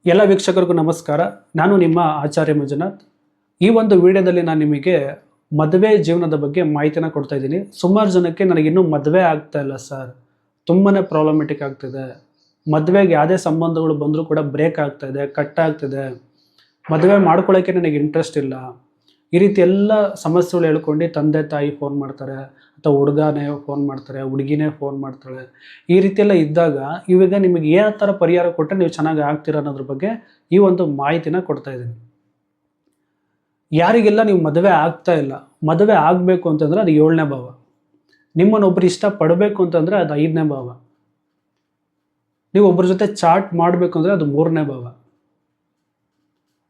ಎಲ್ಲ ವೀಕ್ಷಕರಿಗೂ ನಮಸ್ಕಾರ. ನಾನು ನಿಮ್ಮ ಆಚಾರ್ಯ ಮಂಜುನಾಥ್. ಈ ಒಂದು ವಿಡಿಯೋದಲ್ಲಿ ನಾನು ನಿಮಗೆ ಮದುವೆ ಜೀವನದ ಬಗ್ಗೆ ಮಾಹಿತಿನ ಕೊಡ್ತಾ ಇದ್ದೀನಿ. ಸುಮಾರು ಜನಕ್ಕೆ ನನಗಿನ್ನೂ ಮದುವೆ ಆಗ್ತಾ ಇಲ್ಲ ಸರ್, ತುಂಬಾ ಪ್ರಾಬ್ಲಮೆಟಿಕ್ ಆಗ್ತಿದೆ, ಮದುವೆಗೆ ಯಾವುದೇ ಸಂಬಂಧಗಳು ಬಂದರೂ ಕೂಡ ಬ್ರೇಕ್ ಆಗ್ತಾ ಇದೆ, ಕಟ್ ಆಗ್ತಿದೆ, ಮದುವೆ ಮಾಡ್ಕೊಳ್ಳೋಕ್ಕೆ ನನಗೆ ಇಂಟ್ರೆಸ್ಟ್ ಇಲ್ಲ, ಈ ರೀತಿ ಎಲ್ಲ ಸಮಸ್ಯೆಗಳು ಹೇಳ್ಕೊಂಡು ತಂದೆ ತಾಯಿ ಫೋನ್ ಮಾಡ್ತಾರೆ, ಅಥವಾ ಹುಡುಗನೇ ಫೋನ್ ಮಾಡ್ತಾರೆ, ಹುಡುಗಿನೇ ಫೋನ್ ಮಾಡ್ತಾಳೆ. ಈ ರೀತಿ ಎಲ್ಲ ಇದ್ದಾಗ ಇವಾಗ ನಿಮಗೆ ಯಾವ ಥರ ಪರಿಹಾರ ಕೊಟ್ಟರೆ ನೀವು ಚೆನ್ನಾಗಿ ಆಗ್ತೀರ ಅನ್ನೋದ್ರ ಬಗ್ಗೆ ಈ ಒಂದು ಮಾಹಿತಿನ ಕೊಡ್ತಾ ಇದ್ದೀನಿ. ಯಾರಿಗೆಲ್ಲ ನೀವು ಮದುವೆ ಆಗ್ತಾ ಇಲ್ಲ, ಮದುವೆ ಆಗಬೇಕು ಅಂತಂದರೆ ಅದು 7ನೇ ಭಾವ. ನಿಮ್ಮನ್ನೊಬ್ಬರು ಇಷ್ಟಪಡಬೇಕು ಅಂತಂದರೆ ಅದು 5ನೇ ಭಾವ. ನೀವು ಒಬ್ಬರ ಜೊತೆ ಚಾಟ್ ಮಾಡಬೇಕು ಅಂದರೆ ಅದು 3ನೇ ಭಾವ.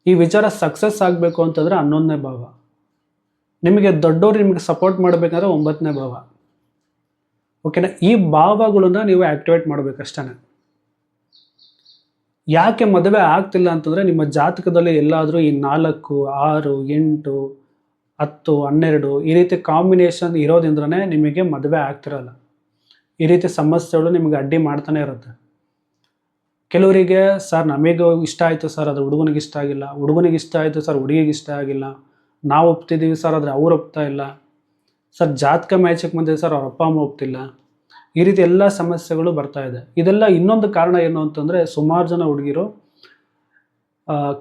ಈ ವಿಚಾರ ಸಕ್ಸಸ್ ಆಗಬೇಕು ಅಂತಂದರೆ 11ನೇ ಭಾವ. ನಿಮಗೆ ದೊಡ್ಡವರು ನಿಮಗೆ ಸಪೋರ್ಟ್ ಮಾಡಬೇಕಂದ್ರೆ 9ನೇ ಭಾವ. ಓಕೆನಾ? ಈ ಭಾವಗಳನ್ನ ನೀವು ಆ್ಯಕ್ಟಿವೇಟ್ ಮಾಡಬೇಕಷ್ಟೇ. ಯಾಕೆ ಮದುವೆ ಆಗ್ತಿಲ್ಲ ಅಂತಂದರೆ ನಿಮ್ಮ ಜಾತಕದಲ್ಲಿ ಎಲ್ಲಾದರೂ ಈ 4, 6, 8, 10, 12 ಈ ರೀತಿ ಕಾಂಬಿನೇಷನ್ ಇರೋದ್ರಿಂದನೇ ನಿಮಗೆ ಮದುವೆ ಆಗ್ತಿರಲ್ಲ. ಈ ರೀತಿ ಸಮಸ್ಯೆಗಳು ನಿಮಗೆ ಅಡ್ಡಿ ಮಾಡ್ತಾನೆ ಇರುತ್ತೆ. ಕೆಲವರಿಗೆ ಸರ್ ನಮಗೂ ಇಷ್ಟ ಆಯಿತು ಸರ್, ಅದು ಹುಡುಗನಿಗೆ ಇಷ್ಟ ಆಗಿಲ್ಲ, ಹುಡುಗನಿಗೆ ಇಷ್ಟ ಆಯಿತು ಸರ್, ಹುಡುಗಿಗೆ ಇಷ್ಟ ಆಗಿಲ್ಲ, ನಾವು ಒಪ್ತಿದ್ದೀವಿ ಸರ್ ಆದರೆ ಅವ್ರು ಒಪ್ತಾ ಇಲ್ಲ, ಸರ್ ಜಾತಕ ಮ್ಯಾಚಿಗೆ ಬಂದಿದೆ ಸರ್ ಅವ್ರ ಅಪ್ಪ ಅಮ್ಮ ಒಪ್ತಿಲ್ಲ. ಈ ರೀತಿ ಎಲ್ಲ ಸಮಸ್ಯೆಗಳು ಬರ್ತಾ ಇದೆ. ಇದೆಲ್ಲ ಇನ್ನೊಂದು ಕಾರಣ ಏನು ಅಂತಂದರೆ ಸುಮಾರು ಜನ ಹುಡುಗಿರು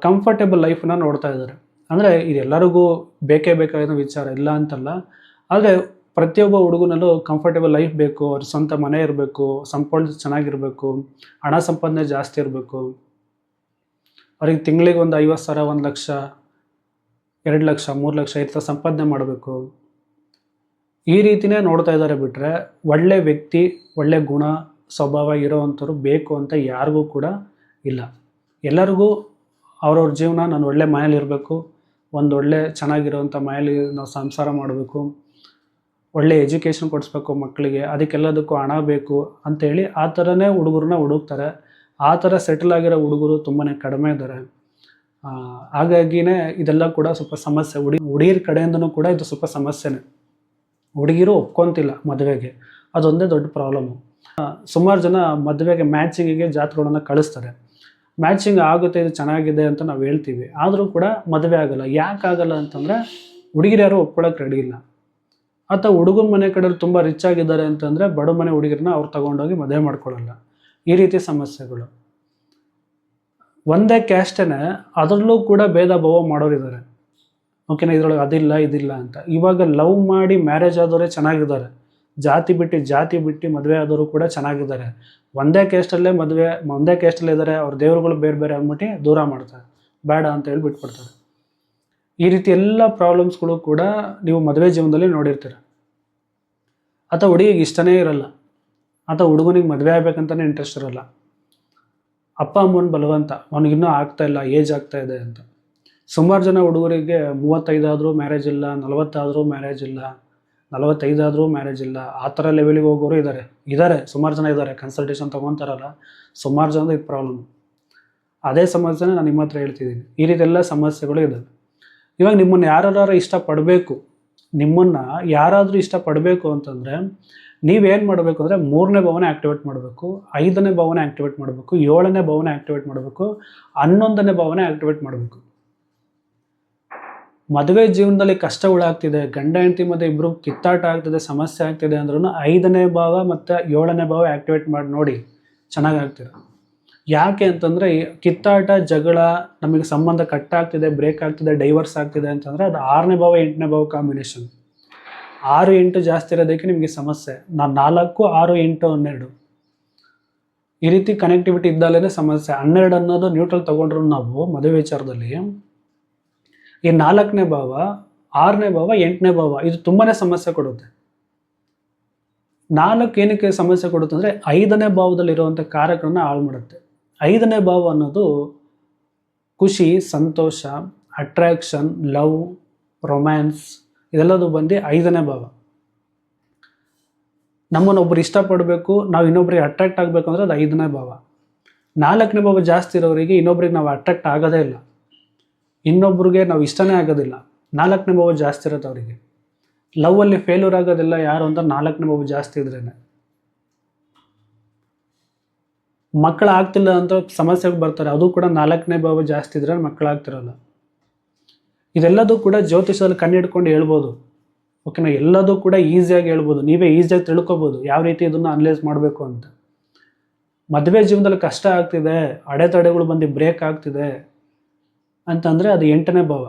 ಕಂಫರ್ಟೇಬಲ್ ಲೈಫನ್ನ ನೋಡ್ತಾ ಇದ್ದಾರೆ. ಅಂದರೆ ಇದೆಲ್ಲರಿಗೂ ಬೇಕೇ ಬೇಕಾಗಿರೋ ವಿಚಾರ ಇಲ್ಲ ಅಂತಲ್ಲ, ಆದರೆ ಪ್ರತಿಯೊಬ್ಬ ಹುಡುಗನಲ್ಲೂ ಕಂಫರ್ಟೇಬಲ್ ಲೈಫ್ ಬೇಕು, ಅವ್ರ ಸ್ವಂತ ಮನೆ ಇರಬೇಕು, ಸಂಪಾದನೆ ಚೆನ್ನಾಗಿರಬೇಕು, ಹಣ ಸಂಪಾದನೆ ಜಾಸ್ತಿ ಇರಬೇಕು, ಅವ್ರಿಗೆ ತಿಂಗಳಿಗೆ ಒಂದು 50,000, 1 ಲಕ್ಷ, 2 ಲಕ್ಷ, 3 ಲಕ್ಷ ಈ ಥರ ಸಂಪಾದನೆ ಮಾಡಬೇಕು. ಈ ರೀತಿಯೇ ನೋಡ್ತಾ ಇದ್ದಾರೆ ಬಿಟ್ಟರೆ ಒಳ್ಳೆ ವ್ಯಕ್ತಿ, ಒಳ್ಳೆ ಗುಣ ಸ್ವಭಾವ ಇರೋವಂಥವ್ರು ಬೇಕು ಅಂತ ಯಾರಿಗೂ ಕೂಡ ಇಲ್ಲ. ಎಲ್ಲರಿಗೂ ಅವ್ರವ್ರ ಜೀವನ ನಾನು ಒಳ್ಳೆ ಮನೇಲಿ ಇರಬೇಕು, ಒಂದು ಒಳ್ಳೆ ಚೆನ್ನಾಗಿರೋವಂಥ ಮನೇಲಿ ನಾವು ಸಂಸಾರ ಮಾಡಬೇಕು, ಒಳ್ಳೆ ಎಜುಕೇಷನ್ ಕೊಡಿಸ್ಬೇಕು ಮಕ್ಕಳಿಗೆ, ಅದಕ್ಕೆಲ್ಲದಕ್ಕೂ ಹಣ ಬೇಕು ಅಂಥೇಳಿ ಆ ಥರನೇ ಹುಡುಗರನ್ನ ಹುಡುಕ್ತಾರೆ. ಆ ಥರ ಸೆಟಲ್ ಆಗಿರೋ ಹುಡುಗರು ತುಂಬಾ ಕಡಿಮೆ ಇದ್ದಾರೆ. ಹಾಗಾಗಿನೇ ಇದೆಲ್ಲ ಕೂಡ ಸ್ವಲ್ಪ ಸಮಸ್ಯೆ. ಹುಡುಗಿರ ಕಡೆಯಿಂದನೂ ಕೂಡ ಇದು ಸ್ವಲ್ಪ ಸಮಸ್ಯೆನೇ. ಹುಡುಗಿರು ಒಪ್ಕೊತಿಲ್ಲ ಮದುವೆಗೆ, ಅದೊಂದೇ ದೊಡ್ಡ ಪ್ರಾಬ್ಲಮ್ಮು. ಸುಮಾರು ಜನ ಮದುವೆಗೆ ಮ್ಯಾಚಿಂಗಿಗೆ ಜಾತಕಗಳನ್ನು ಕಳಿಸ್ತಾರೆ. ಮ್ಯಾಚಿಂಗ್ ಆಗುತ್ತೆ, ಇದು ಚೆನ್ನಾಗಿದೆ ಅಂತ ನಾವು ಹೇಳ್ತೀವಿ, ಆದರೂ ಕೂಡ ಮದುವೆ ಆಗೋಲ್ಲ. ಯಾಕೆ ಆಗೋಲ್ಲ ಅಂತಂದರೆ ಹುಡುಗಿರು ಯಾರು ಒಪ್ಕೊಳ್ಳೋಕೆ ರೆಡಿ ಇಲ್ಲ. ಅಥವಾ ಹುಡುಗನ ಮನೆ ಕಡೆಯವ್ರು ತುಂಬ ರಿಚ್ ಆಗಿದ್ದಾರೆ ಅಂತಂದರೆ ಬಡ ಮನೆ ಹುಡುಗಿರನ್ನ ಅವ್ರು ತೊಗೊಂಡೋಗಿ ಮದುವೆ ಮಾಡ್ಕೊಳ್ಳಲ್ಲ. ಈ ರೀತಿ ಸಮಸ್ಯೆಗಳು. ಒಂದೇ ಕ್ಯಾಸ್ಟೇ ಅದರಲ್ಲೂ ಕೂಡ ಭೇದ ಭಾವ ಮಾಡೋರಿದ್ದಾರೆ. ಓಕೆನಾ? ಇದರೊಳಗೆ ಅದಿಲ್ಲ ಇದಿಲ್ಲ ಅಂತ. ಇವಾಗ ಲವ್ ಮಾಡಿ ಮ್ಯಾರೇಜ್ ಆದವರೇ ಚೆನ್ನಾಗಿದ್ದಾರೆ, ಜಾತಿ ಬಿಟ್ಟು ಮದುವೆ ಆದವರು ಕೂಡ ಚೆನ್ನಾಗಿದ್ದಾರೆ. ಒಂದೇ ಕ್ಯಾಸ್ಟಲ್ಲೇ ಮದುವೆ, ಒಂದೇ ಕ್ಯಾಸ್ಟಲ್ಲೇ ಇದ್ದಾರೆ, ಅವ್ರ ದೇವರುಗಳು ಬೇರೆ ಬೇರೆ ಅಂದ್ಬಿಟ್ಟು ದೂರ ಮಾಡ್ತಾರೆ, ಬೇಡ ಅಂತ ಹೇಳಿ ಬಿಟ್ಬಿಡ್ತಾರೆ. ಈ ರೀತಿ ಎಲ್ಲ ಪ್ರಾಬ್ಲಮ್ಸ್ಗಳು ಕೂಡ ನೀವು ಮದುವೆ ಜೀವನದಲ್ಲಿ ನೋಡಿರ್ತೀರ. ಅಥವಾ ಹುಡುಗಿಗೆ ಇಷ್ಟನೇ ಇರಲ್ಲ, ಅಥವಾ ಹುಡುಗನಿಗೆ ಮದುವೆ ಆಗಬೇಕಂತಲೇ ಇಂಟ್ರೆಸ್ಟ್ ಇರಲ್ಲ. ಅಪ್ಪ ಅಮ್ಮನ ಬಲವಂತ, ಅವನಿಗಿನ್ನೂ ಆಗ್ತಾ ಇಲ್ಲ, ಏಜ್ ಆಗ್ತಾ ಇದೆ ಅಂತ. ಸುಮಾರು ಜನ ಹುಡುಗರಿಗೆ 35 ಆದರೂ ಮ್ಯಾರೇಜ್ ಇಲ್ಲ, 40 ಆದರೂ ಮ್ಯಾರೇಜ್ ಇಲ್ಲ, 45 ಆದರೂ ಮ್ಯಾರೇಜ್ ಇಲ್ಲ, ಆ ಥರ ಲೆವೆಲಿಗೆ ಹೋಗೋರು ಇದ್ದಾರೆ, ಸುಮಾರು ಜನ ಇದ್ದಾರೆ. ಕನ್ಸಲ್ಟೇಷನ್ ತೊಗೊತಾರಲ್ಲ, ಸುಮಾರು ಜನದ ಇದು ಪ್ರಾಬ್ಲಮ್. ಅದೇ ಸಮಸ್ಯೆನ ನಾನು ನಿಮ್ಮ ಹತ್ರ ಹೇಳ್ತಿದ್ದೀನಿ. ಈ ರೀತಿ ಎಲ್ಲ ಸಮಸ್ಯೆಗಳು ಇದ್ದಾವೆ. ಇವಾಗ ನಿಮ್ಮನ್ನು ಯಾರಾದ್ರೂ ಇಷ್ಟಪಡಬೇಕು, ನಿಮ್ಮನ್ನು ಯಾರಾದರೂ ಇಷ್ಟಪಡಬೇಕು ಅಂತಂದರೆ ನೀವೇನು ಮಾಡಬೇಕು ಅಂದರೆ 3ನೇ ಭಾವನೆ ಆ್ಯಕ್ಟಿವೇಟ್ ಮಾಡಬೇಕು, 5ನೇ ಭಾವನೆ ಆ್ಯಕ್ಟಿವೇಟ್ ಮಾಡಬೇಕು, 7ನೇ ಭಾವನೆ ಆ್ಯಕ್ಟಿವೇಟ್ ಮಾಡಬೇಕು, 11ನೇ ಭಾವನೆ ಆ್ಯಕ್ಟಿವೇಟ್ ಮಾಡಬೇಕು. ಮದುವೆ ಜೀವನದಲ್ಲಿ ಕಷ್ಟಗಳಾಗ್ತಿದೆ, ಗಂಡ ಹೆಂಡತಿ ಮಧ್ಯೆ ಇಬ್ಬರು ಕಿತ್ತಾಟ ಆಗ್ತಿದೆ, ಸಮಸ್ಯೆ ಆಗ್ತಿದೆ ಅಂದ್ರೂ 5ನೇ ಭಾವ ಮತ್ತು 7ನೇ ಭಾವ ಆ್ಯಕ್ಟಿವೇಟ್ ಮಾಡಿ ನೋಡಿ, ಚೆನ್ನಾಗಾಗ್ತೀರ. ಯಾಕೆ ಅಂತಂದರೆ ಕಿತ್ತಾಟ, ಜಗಳ, ನಮಗೆ ಸಂಬಂಧ ಕಟ್ಟಾಗ್ತಿದೆ, ಬ್ರೇಕ್ ಆಗ್ತಿದೆ, ಡೈವರ್ಸ್ ಆಗ್ತಿದೆ ಅಂತಂದರೆ ಅದು 6ನೇ ಭಾವ 8ನೇ ಭಾವ ಕಾಂಬಿನೇಷನ್. 6, 8 ಜಾಸ್ತಿ ಇರೋದಕ್ಕೆ ನಿಮಗೆ ಸಮಸ್ಯೆ. 4, 6, 8, 12 ಈ ರೀತಿ ಕನೆಕ್ಟಿವಿಟಿ ಇದ್ದಲ್ಲೇ ಸಮಸ್ಯೆ. 12 ಅನ್ನೋದು ನ್ಯೂಟ್ರಲ್ ತೊಗೊಂಡ್ರು ನಾವು ಮದುವೆ ವಿಚಾರದಲ್ಲಿ, ಈ 4ನೇ ಭಾವ, 6ನೇ ಭಾವ, 8ನೇ ಭಾವ ಇದು ತುಂಬಾ ಸಮಸ್ಯೆ ಕೊಡುತ್ತೆ. 4 ಏನಕ್ಕೆ ಸಮಸ್ಯೆ ಕೊಡುತ್ತೆ ಅಂದರೆ 5ನೇ ಭಾವದಲ್ಲಿರುವಂಥ ಕಾರಕಗಳನ್ನ ಹಾಳು ಮಾಡುತ್ತೆ. 5ನೇ ಭಾವ ಅನ್ನೋದು ಖುಷಿ, ಸಂತೋಷ, ಅಟ್ರಾಕ್ಷನ್, ಲವ್, ರೊಮ್ಯಾನ್ಸ್ ಇದೆಲ್ಲದು ಬಂದು 5ನೇ ಭಾವ. ನಮ್ಮನ್ನೊಬ್ಬರು ಇಷ್ಟಪಡಬೇಕು, ನಾವು ಇನ್ನೊಬ್ರಿಗೆ ಅಟ್ರಾಕ್ಟ್ ಆಗಬೇಕು ಅಂದರೆ ಅದು 5ನೇ ಭಾವ. 4ನೇ ಭಾವ ಜಾಸ್ತಿ ಇರೋರಿಗೆ ಇನ್ನೊಬ್ರಿಗೆ ನಾವು ಅಟ್ರಾಕ್ಟ್ ಆಗೋದೇ ಇಲ್ಲ, ಇನ್ನೊಬ್ರಿಗೆ ನಾವು ಇಷ್ಟನೇ ಆಗೋದಿಲ್ಲ. 4ನೇ ಭಾವ ಜಾಸ್ತಿ ಇರುತ್ತೆ ಅವರಿಗೆ. ಲವ್ವಲ್ಲಿ ಫೇಲ್ಯೂರ್ ಆಗೋದಿಲ್ಲ ಯಾರು ಅಂತ 4ನೇ ಭಾವ ಜಾಸ್ತಿ ಇದ್ರೇ. ಮಕ್ಕಳಾಗ್ತಿಲ್ಲ ಅಂತ ಸಮಸ್ಯೆಗೆ ಬರ್ತಾರೆ, ಅದು ಕೂಡ 4ನೇ ಭಾವ ಜಾಸ್ತಿ ಇದ್ರೆ ಮಕ್ಕಳಾಗ್ತಿರಲ್ಲ. ಇದೆಲ್ಲದೂ ಕೂಡ ಜ್ಯೋತಿಷದಲ್ಲಿ ಕಣ್ಣಿಡ್ಕೊಂಡು ಹೇಳ್ಬೋದು. ಓಕೆನಾ, ಎಲ್ಲದೂ ಕೂಡ ಈಸಿಯಾಗಿ ಹೇಳ್ಬೋದು, ನೀವೇ ಈಸಿಯಾಗಿ ತಿಳ್ಕೊಬೋದು ಯಾವ ರೀತಿ ಇದನ್ನು ಅನಲೈಸ್ ಮಾಡಬೇಕು ಅಂತ. ಮದುವೆ ಜೀವನದಲ್ಲಿ ಕಷ್ಟ ಆಗ್ತಿದೆ, ಅಡೆತಡೆಗಳು ಬಂದು ಬ್ರೇಕ್ ಆಗ್ತಿದೆ ಅಂತಂದರೆ ಅದು 8ನೇ ಭಾವ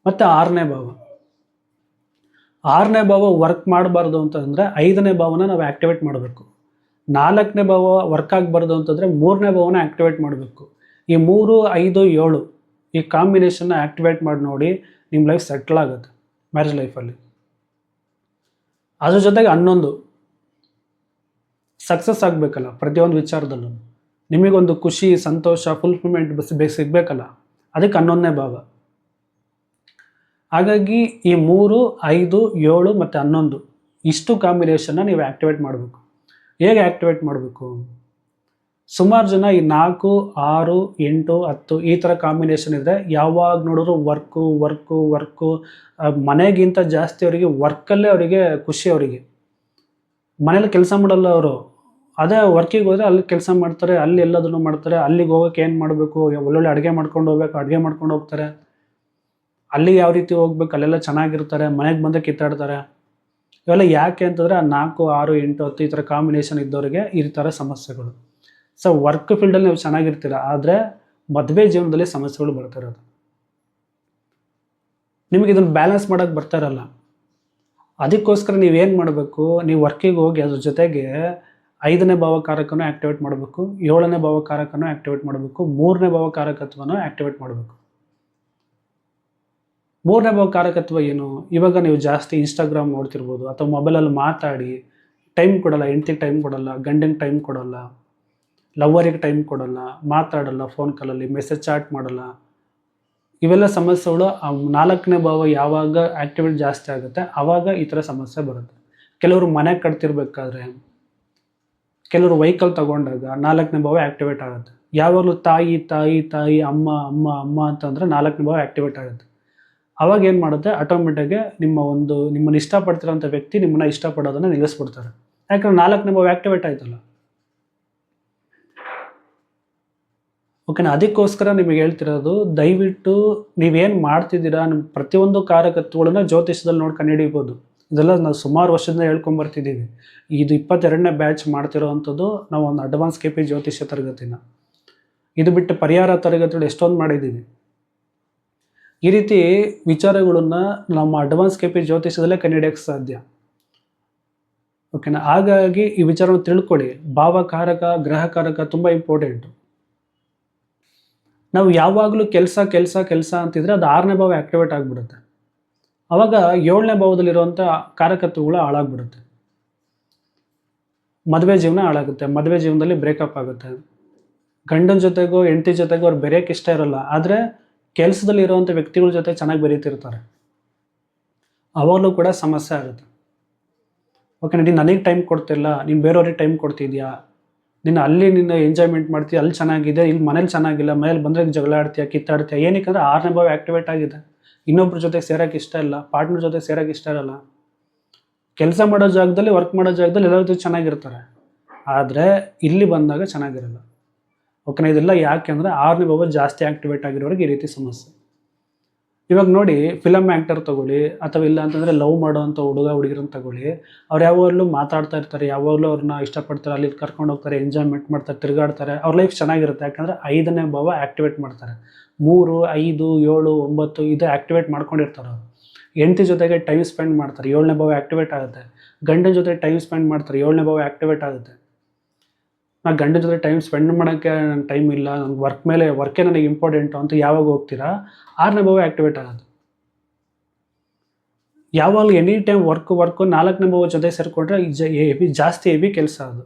ಮತ್ತು 6ನೇ ಭಾವ. 6ನೇ ಭಾವ ವರ್ಕ್ ಮಾಡಬಾರ್ದು ಅಂತಂದರೆ 5ನೇ ಭಾವನ ನಾವು ಆ್ಯಕ್ಟಿವೇಟ್ ಮಾಡಬೇಕು. 4ನೇ ಭಾವ ವರ್ಕ್ ಆಗಬಾರ್ದು ಅಂತಂದರೆ 3ನೇ ಭಾವನ ಆ್ಯಕ್ಟಿವೇಟ್ ಮಾಡಬೇಕು. ಈ 3, 5, 7 ಈ ಕಾಂಬಿನೇಷನ್ನ ಆ್ಯಕ್ಟಿವೇಟ್ ಮಾಡಿ ನೋಡಿ, ನಿಮ್ಮ ಲೈಫ್ ಸೆಟ್ಲ್ ಆಗುತ್ತೆ ಮ್ಯಾರೇಜ್ ಲೈಫಲ್ಲಿ. ಅದ್ರ ಜೊತೆಗೆ 11 ಸಕ್ಸಸ್ ಆಗಬೇಕಲ್ಲ ಪ್ರತಿಯೊಂದು ವಿಚಾರದಲ್ಲೂ. ನಿಮಗೊಂದು ಖುಷಿ, ಸಂತೋಷ, ಫುಲ್ಫಿಲ್ಮೆಂಟ್ ಸಿಗಬೇಕಲ್ಲ, ಅದಕ್ಕೆ 11ನೇ ಭಾವ. ಹಾಗಾಗಿ ಈ 3, 5, 7 ಮತ್ತು 11 ಇಷ್ಟು ಕಾಂಬಿನೇಷನ್ನ ನೀವು ಆ್ಯಕ್ಟಿವೇಟ್ ಮಾಡಬೇಕು. ಹೇಗೆ ಆ್ಯಕ್ಟಿವೇಟ್ ಮಾಡಬೇಕು? ಸುಮಾರು ಜನ ಈ 4, 6, 8, 10 ಈ ಥರ ಕಾಂಬಿನೇಷನ್ ಇದೆ. ಯಾವಾಗ ನೋಡಿದ್ರು ವರ್ಕು ಮನೆಗಿಂತ ಜಾಸ್ತಿ ಅವರಿಗೆ ವರ್ಕಲ್ಲೇ ಅವರಿಗೆ ಖುಷಿ. ಅವರಿಗೆ ಮನೇಲಿ ಕೆಲಸ ಮಾಡಲ್ಲ ಅವರು, ಅದೇ ವರ್ಕಿಗೆ ಹೋದರೆ ಅಲ್ಲಿ ಕೆಲಸ ಮಾಡ್ತಾರೆ, ಅಲ್ಲಿ ಎಲ್ಲದನ್ನು ಮಾಡ್ತಾರೆ. ಅಲ್ಲಿಗೆ ಹೋಗೋಕೆ ಏನು ಮಾಡಬೇಕು, ಒಳ್ಳೊಳ್ಳೆ ಅಡುಗೆ ಮಾಡ್ಕೊಂಡು ಹೋಗ್ಬೇಕು, ಅಡುಗೆ ಮಾಡ್ಕೊಂಡು ಹೋಗ್ತಾರೆ. ಅಲ್ಲಿ ಯಾವ ರೀತಿ ಹೋಗ್ಬೇಕು ಅಲ್ಲೆಲ್ಲ ಚೆನ್ನಾಗಿರ್ತಾರೆ, ಮನೆಗೆ ಬಂದರೆ ಕಿತ್ತಾಡ್ತಾರೆ. ಇವೆಲ್ಲ ಯಾಕೆ ಅಂತಂದರೆ ಆ 4, 6, 8, 10 ಈ ಥರ ಕಾಂಬಿನೇಷನ್ ಇದ್ದವರಿಗೆ ಈ ಥರ ಸಮಸ್ಯೆಗಳು. ಸೊ ವರ್ಕ್ ಫೀಲ್ಡಲ್ಲಿ ನೀವು ಚೆನ್ನಾಗಿರ್ತೀರ, ಆದರೆ ಮದುವೆ ಜೀವನದಲ್ಲಿ ಸಮಸ್ಯೆಗಳು ಬರ್ತಿರೋದು. ನಿಮಗೆ ಇದನ್ನು ಬ್ಯಾಲೆನ್ಸ್ ಮಾಡೋಕ್ಕೆ ಬರ್ತಾ ಇರಲ್ಲ. ಅದಕ್ಕೋಸ್ಕರ ನೀವೇನು ಮಾಡಬೇಕು, ನೀವು ವರ್ಕಿಗೆ ಹೋಗಿ ಅದ್ರ ಜೊತೆಗೆ 5ನೇ ಭಾವಕಾರಕನೂ ಆ್ಯಕ್ಟಿವೇಟ್ ಮಾಡಬೇಕು, 7ನೇ ಭಾವಕಾರಕನೂ ಆ್ಯಕ್ಟಿವೇಟ್ ಮಾಡಬೇಕು, 3ನೇ ಭಾವಕಾರಕತ್ವನೂ ಆ್ಯಕ್ಟಿವೇಟ್ ಮಾಡಬೇಕು. 3ನೇ ಭಾವಕಾರಕತ್ವ ಏನು? ಇವಾಗ ನೀವು ಜಾಸ್ತಿ ಇನ್ಸ್ಟಾಗ್ರಾಮ್ ನೋಡ್ತಿರ್ಬೋದು, ಅಥವಾ ಮೊಬೈಲಲ್ಲಿ ಮಾತಾಡಿ ಟೈಮ್ ಕೊಡಲ್ಲ, ಹೆಂಡ್ತಿಗೆ ಟೈಮ್ ಕೊಡಲ್ಲ, ಗಂಡಂಗೆ ಟೈಮ್ ಕೊಡಲ್ಲ, ಲವ್ವರಿಗೆ ಟೈಮ್ ಕೊಡಲ್ಲ, ಮಾತಾಡಲ್ಲ, ಫೋನ್ ಕಾಲಲ್ಲಿ ಮೆಸೇಜ್ ಚಾಟ್ ಮಾಡಲ್ಲ. ಇವೆಲ್ಲ ಸಮಸ್ಯೆಗಳು 4ನೇ ಭಾವ ಯಾವಾಗ ಆ್ಯಕ್ಟಿವೇಟ್ ಜಾಸ್ತಿ ಆಗುತ್ತೆ ಆವಾಗ ಈ ಥರ ಸಮಸ್ಯೆ ಬರುತ್ತೆ. ಕೆಲವರು ಮನೆ ಕಟ್ತಿರ್ಬೇಕಾದ್ರೆ, ಕೆಲವರು ವೆಹಿಕಲ್ ತಗೊಂಡಾಗ 4ನೇ ಭಾವ ಆ್ಯಕ್ಟಿವೇಟ್ ಆಗುತ್ತೆ. ಯಾವಾಗಲೂ ತಾಯಿ ಅಮ್ಮ ಅಂತಂದರೆ 4ನೇ ಭಾವ ಆ್ಯಕ್ಟಿವೇಟ್ ಆಗುತ್ತೆ. ಅವಾಗ ಏನು ಮಾಡುತ್ತೆ, ಆಟೋಮೆಟಿಕ್ಗೆ ನಿಮ್ಮನ್ನು ಇಷ್ಟಪಡ್ತಿರೋಂಥ ವ್ಯಕ್ತಿ ನಿಮ್ಮನ್ನು ಇಷ್ಟಪಡೋದನ್ನು ನಿಲ್ಲಿಸ್ಬಿಡ್ತಾರೆ. ಯಾಕಂದ್ರೆ 4ನೇ ಭಾವ ಆ್ಯಕ್ಟಿವೇಟ್ ಆಯ್ತಲ್ಲ. ಓಕೆನಾ, ಅದಕ್ಕೋಸ್ಕರ ನಿಮಗೆ ಹೇಳ್ತಿರೋದು, ದಯವಿಟ್ಟು ನೀವೇನು ಮಾಡ್ತಿದ್ದೀರಾ ನಿಮ್ಮ ಪ್ರತಿಯೊಂದು ಕಾರಕತ್ವಗಳನ್ನ ಜ್ಯೋತಿಷದಲ್ಲಿ ನೋಡಿ ಕಂಡುಹಿಡಿಬೋದು. ಇದೆಲ್ಲ ನಾವು ಸುಮಾರು ವರ್ಷದಿಂದ ಹೇಳ್ಕೊಂಬರ್ತಿದ್ದೀವಿ. ಇದು 22ನೇ ಬ್ಯಾಚ್ ಮಾಡ್ತಿರೋವಂಥದ್ದು ನಾವು ಒಂದು ಅಡ್ವಾನ್ಸ್ KP ಜ್ಯೋತಿಷ್ಯ ತರಗತಿನ. ಇದು ಬಿಟ್ಟು ಪರಿಹಾರ ತರಗತಿಗಳು ಎಷ್ಟೊಂದು ಮಾಡಿದ್ದೀವಿ. ಈ ರೀತಿ ವಿಚಾರಗಳನ್ನು ನಮ್ಮ ಅಡ್ವಾನ್ಸ್ KP ಜ್ಯೋತಿಷದಲ್ಲೇ ಕಂಡುಹಿಡಿಯೋಕ್ಕೆ ಸಾಧ್ಯ. ಓಕೆನಾ, ಹಾಗಾಗಿ ಈ ವಿಚಾರವನ್ನು ತಿಳ್ಕೊಳ್ಳಿ. ಭಾವಕಾರಕ, ಗ್ರಹಕಾರಕ ತುಂಬ ಇಂಪಾರ್ಟೆಂಟು. ನಾವು ಯಾವಾಗಲೂ ಕೆಲಸ ಅಂತಿದ್ರೆ ಅದು 6ನೇ ಭಾವ ಆ್ಯಕ್ಟಿವೇಟ್ ಆಗಿಬಿಡುತ್ತೆ. ಆವಾಗ 7ನೇ ಭಾವದಲ್ಲಿರುವಂಥ ಕಾರಕತ್ವಗಳು ಹಾಳಾಗ್ಬಿಡುತ್ತೆ. ಮದುವೆ ಜೀವನ ಹಾಳಾಗುತ್ತೆ, ಮದುವೆ ಜೀವನದಲ್ಲಿ ಬ್ರೇಕಪ್ ಆಗುತ್ತೆ. ಗಂಡನ ಜೊತೆಗೋ ಹೆಂಡತಿ ಜೊತೆಗೋ ಅವ್ರು ಬೆರೆಯೋಕ್ಕೆ ಇಷ್ಟ ಇರೋಲ್ಲ, ಆದರೆ ಕೆಲಸದಲ್ಲಿ ಇರುವಂಥ ವ್ಯಕ್ತಿಗಳ ಜೊತೆ ಚೆನ್ನಾಗಿ ಬೆರೀತಿರ್ತಾರೆ. ಅವಾಗಲೂ ಕೂಡ ಸಮಸ್ಯೆ ಆಗುತ್ತೆ. ಓಕೆ, ನೀನು ನನಗೆ ಟೈಮ್ ಕೊಡ್ತಿಲ್ಲ, ನೀನು ಬೇರೆಯವ್ರಿಗೆ ಟೈಮ್ ಕೊಡ್ತಿದ್ಯಾ, ಅಲ್ಲಿ ಎಂಜಾಯ್ಮೆಂಟ್ ಮಾಡ್ತೀಯ, ಅಲ್ಲಿ ಚೆನ್ನಾಗಿದೆ, ಇಲ್ಲಿ ಮನೇಲಿ ಚೆನ್ನಾಗಿಲ್ಲ, ಮನೇಲಿ ಬಂದರೆ ಜಗಳ ಆಡ್ತೀಯ, ಕಿತ್ತಾಡ್ತೀಯ. ಏನಕ್ಕೆ? 6ನೇ ಭಾವ ಆ್ಯಕ್ಟಿವೇಟ್ ಆಗಿದೆ. ಇನ್ನೊಬ್ಬರ ಜೊತೆ ಸೇರೋಕ್ಕೆ ಇಷ್ಟ ಇಲ್ಲ, ಪಾರ್ಟ್ನರ್ ಜೊತೆ ಸೇರೋಕ್ಕೆ ಇಷ್ಟ ಇರಲ್ಲ. ಕೆಲಸ ಮಾಡೋ ಜಾಗದಲ್ಲಿ, ವರ್ಕ್ ಮಾಡೋ ಜಾಗದಲ್ಲಿ ಎಲ್ಲರ ಚೆನ್ನಾಗಿರ್ತಾರೆ, ಆದರೆ ಇಲ್ಲಿ ಬಂದಾಗ ಚೆನ್ನಾಗಿರಲ್ಲ. ಓಕೆನಾ, ಇದೆಲ್ಲ ಯಾಕೆ ಅಂದರೆ 6ನೇ ಭಾವ ಜಾಸ್ತಿ ಆ್ಯಕ್ಟಿವೇಟ್ ಆಗಿರೋರಿಗೆ ಈ ರೀತಿ ಸಮಸ್ಯೆ. ಇವಾಗ ನೋಡಿ, ಫಿಲಮ್ ಆ್ಯಕ್ಟರ್ ತಗೊಳ್ಳಿ, ಅಥವಾ ಇಲ್ಲ ಅಂತಂದರೆ ಲವ್ ಮಾಡೋವಂಥ ಹುಡುಗಿರನ್ನ ತಗೊಳ್ಳಿ. ಅವ್ರು ಯಾವಾಗಲೂ ಮಾತಾಡ್ತಾ ಇರ್ತಾರೆ, ಯಾವಾಗಲೂ ಅವ್ರನ್ನ ಇಷ್ಟಪಡ್ತಾರೆ, ಅಲ್ಲಿ ಕರ್ಕೊಂಡು ಹೋಗ್ತಾರೆ, ಎಂಜಾಯ್ಮೆಂಟ್ ಮಾಡ್ತಾರೆ, ತಿರುಗಾಡ್ತಾರೆ, ಅವ್ರ ಲೈಫ್ ಚೆನ್ನಾಗಿರುತ್ತೆ. ಯಾಕಂದರೆ 5ನೇ ಭಾವ ಆ್ಯಕ್ಟಿವೇಟ್ ಮಾಡ್ತಾರೆ. 3, 5, 7, 9 ಇದು ಆ್ಯಕ್ಟಿವೇಟ್ ಮಾಡ್ಕೊಂಡಿರ್ತಾರೆ ಅವರು. ಹೆಂಡತಿ ಜೊತೆಗೆ ಟೈಮ್ ಸ್ಪೆಂಡ್ ಮಾಡ್ತಾರೆ, 7ನೇ ಭಾವ ಆ್ಯಕ್ಟಿವೇಟ್ ಆಗುತ್ತೆ. ಗಂಡನ ಜೊತೆ ಟೈಮ್ ಸ್ಪೆಂಡ್ ಮಾಡ್ತಾರೆ, 7ನೇ ಭಾವ ಆ್ಯಕ್ಟಿವೇಟ್ ಆಗುತ್ತೆ. ನಾನು ಗಂಡನ ಜೊತೆ ಟೈಮ್ ಸ್ಪೆಂಡ್ ಮಾಡೋಕ್ಕೆ ನನಗೆ ಟೈಮ್ ಇಲ್ಲ, ನನಗೆ ವರ್ಕೇ ನನಗೆ ಇಂಪಾರ್ಟೆಂಟು ಅಂತ ಯಾವಾಗ ಹೋಗ್ತೀರಾ, 6ನೇ ಭಾವ ಆ್ಯಕ್ಟಿವೇಟ್ ಆಗೋದು. ಯಾವಾಗಲೂ ಎನಿ ಟೈಮ್ ವರ್ಕು 4ನೇ ಭಾವ ಜೊತೆ ಸೇರಿಕೊಂಡ್ರೆ ಜಾಸ್ತಿ ಹೆವಿ ಕೆಲಸ ಅದು.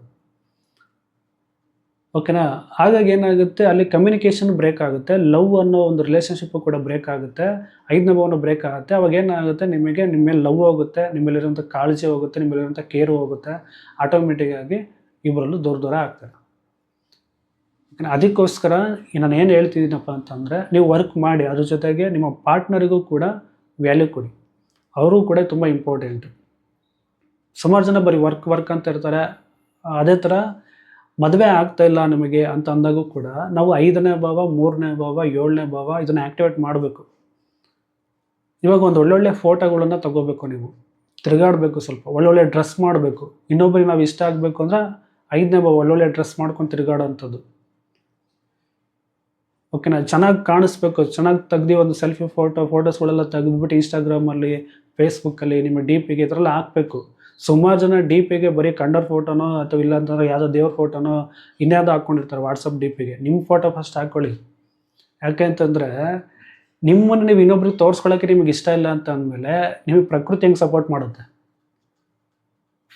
ಓಕೆನಾ, ಹಾಗಾಗಿ ಏನಾಗುತ್ತೆ, ಅಲ್ಲಿ ಕಮ್ಯುನಿಕೇಷನ್ ಬ್ರೇಕ್ ಆಗುತ್ತೆ, ಲವ್ ಅನ್ನೋ ಒಂದು ರಿಲೇಷನ್ಶಿಪ್ಪು ಕೂಡ ಬ್ರೇಕ್ ಆಗುತ್ತೆ, 5ನೇ ಭಾವನೂ ಬ್ರೇಕ್ ಆಗುತ್ತೆ. ಅವಾಗ ಏನಾಗುತ್ತೆ, ನಿಮಗೆ ನಿಮ್ಮ ಮೇಲೆ ಲವ್ ಹೋಗುತ್ತೆ, ನಿಮ್ಮಲ್ಲಿರುವಂಥ ಕಾಳಜಿ ಹೋಗುತ್ತೆ, ನಿಮ್ಮಲ್ಲಿರುವಂಥ ಕೇರು ಹೋಗುತ್ತೆ. ಆಟೋಮೆಟಿಕ್ಕಾಗಿ ಇಬ್ಬರಲ್ಲೂ ದೂರ ಆಗ್ತಾರೆ. ಅದಕ್ಕೋಸ್ಕರ ನಾನು ಏನು ಹೇಳ್ತಿದ್ದೀನಪ್ಪ ಅಂತಂದರೆ, ನೀವು ವರ್ಕ್ ಮಾಡಿ, ಅದ್ರ ಜೊತೆಗೆ ನಿಮ್ಮ ಪಾರ್ಟ್ನರಿಗೂ ಕೂಡ ವ್ಯಾಲ್ಯೂ ಕೊಡಿ. ಅವರು ಕೂಡ ತುಂಬ ಇಂಪಾರ್ಟೆಂಟು. ಸುಮಾರು ಜನ ಬರೀ ವರ್ಕ್ ಅಂತ ಇರ್ತಾರೆ. ಅದೇ ಥರ ಮದುವೆ ಆಗ್ತಾ ಇಲ್ಲ ನಿಮಗೆ ಅಂತ ಅಂದಾಗೂ ಕೂಡ ನಾವು 5ನೇ ಭಾವ, 3ನೇ ಭಾವ, 7ನೇ ಭಾವ ಇದನ್ನು ಆ್ಯಕ್ಟಿವೇಟ್ ಮಾಡಬೇಕು. ಇವಾಗ ಒಂದು ಒಳ್ಳೊಳ್ಳೆ ಫೋಟೋಗಳನ್ನು ತಗೋಬೇಕು ನೀವು. ತಿರುಗಾಡಬೇಕು ಸ್ವಲ್ಪ. ಒಳ್ಳೊಳ್ಳೆ ಡ್ರೆಸ್ ಮಾಡಬೇಕು. ಇನ್ನೊಬ್ಬರಿಗೆ ನಾವು ಇಷ್ಟ ಆಗಬೇಕು ಅಂದರೆ 5ನೇ ಭಾವ ಒಳ್ಳೊಳ್ಳೆ ಡ್ರೆಸ್ ಮಾಡ್ಕೊಂಡು ತಿರುಗಾಡೋವಂಥದ್ದು. ಓಕೆನಾ? ಚೆನ್ನಾಗಿ ಕಾಣಿಸ್ಬೇಕು. ಚೆನ್ನಾಗಿ ತೆಗ್ದು ಒಂದು ಸೆಲ್ಫಿ ಫೋಟೋಸ್ಗಳೆಲ್ಲ ತೆಗೆದುಬಿಟ್ಟು ಇನ್ಸ್ಟಾಗ್ರಾಮಲ್ಲಿ, ಫೇಸ್ಬುಕ್ಕಲ್ಲಿ ನಿಮ್ಮ ಡಿ ಪಿಗೆ ಈ ಥರ ಎಲ್ಲ ಹಾಕಬೇಕು. ಸುಮಾರು ಜನ ಡಿ ಪಿಗೆ ಬರೀ ಕಂಡೋರ್ ಫೋಟೋನೋ ಅಥವಾ ಇಲ್ಲಾಂತಂದ್ರೆ ಯಾವುದೋ ದೇವ್ರ ಫೋಟೋನೋ ಇನ್ಯಾವುದೋ ಹಾಕ್ಕೊಂಡಿರ್ತಾರೆ ವಾಟ್ಸಪ್ ಡಿ ಪಿಗೆ. ನಿಮ್ಮ ಫೋಟೋ ಫಸ್ಟ್ ಹಾಕ್ಕೊಳ್ಳಿ. ಯಾಕೆ ಅಂತಂದರೆ ನಿಮ್ಮನ್ನು ನೀವು ಇನ್ನೊಬ್ರಿಗೆ ತೋರಿಸ್ಕೊಳ್ಳೋಕ್ಕೆ ನಿಮಗೆ ಇಷ್ಟ ಇಲ್ಲ ಅಂತ ಅಂದಮೇಲೆ ನಿಮಗೆ ಪ್ರಕೃತಿ ಹೆಂಗೆ ಸಪೋರ್ಟ್ ಮಾಡುತ್ತೆ?